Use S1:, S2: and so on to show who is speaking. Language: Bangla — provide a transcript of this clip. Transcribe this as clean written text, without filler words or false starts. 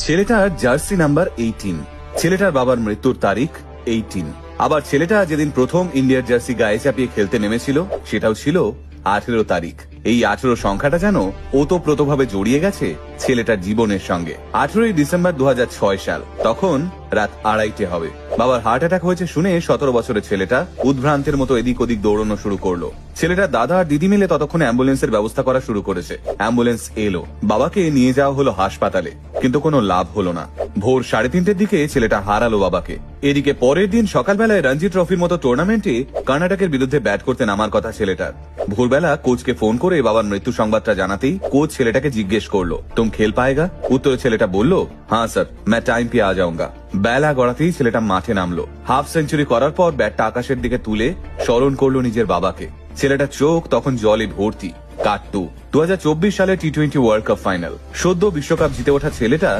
S1: ছেলেটার জার্সি নাম্বার 18। ছেলেটার বাবার মৃত্যুর তারিখ 18। আবার ছেলেটা যেদিন প্রথম ইন্ডিয়ার জার্সি গায়ে চাপিয়ে খেলতে নেমেছিল সেটাও ছিল 18 তারিখ। এই 18 সংখ্যাটা যেন ওতপ্রোতভাবে জড়িয়ে গেছে ছেলেটার জীবনের সঙ্গে। 18ই ডিসেম্বর 2006 সাল, তখন রাত 2:30 হবে। বাবার হার্ট অ্যাটাক হয়েছে শুনে 17 বছরের ছেলেটা উদ্ভ্রান্তের মতো এদিক ওদিক দৌড়ানো শুরু করলো। ছেলেটার দাদা আর দিদি মিলে ততক্ষণে অ্যাম্বুলেন্সের ব্যবস্থা করা শুরু করেছে। অ্যাম্বুলেন্স এলো, বাবাকে নিয়ে যাওয়া হলো হাসপাতালে, কিন্তু কোনো লাভ হলো না। ভোর 3:30টার দিকে ছেলেটা হারালো বাবাকে। এদিকে পরের দিন সকালবেলায় রঞ্জি ট্রফির মতো টুর্নামেন্টে কর্ণাটকের বিরুদ্ধে ব্যাট করতে নামার কথা ছেলেটার। ভোরবেলা কোচকে ফোন করে বাবার মৃত্যু সংবাদটা জানাতেই কোচ ছেলেটাকে জিজ্ঞেস করলো, তুম খেল পায়েগা? উত্তরে ছেলেটা বলল, হ্যাঁ স্যার, मैं टाइम पे आ जाऊंगा। বেলা গড়াতেই ছেলেটা মাঠে নামলো। হাফ সেঞ্চুরি করার পর ব্যাটটা আকাশের দিকে তুলে স্মরণ করলো নিজের বাবাকে। ছেলেটার চোখ তখন জলে ভর্তি। কাট্টু 2024 সালে টি-20 ওয়ার্ল্ড কাপ ফাইনাল। সদ্য বিশ্বকাপ জিতে ওঠা ছেলেটা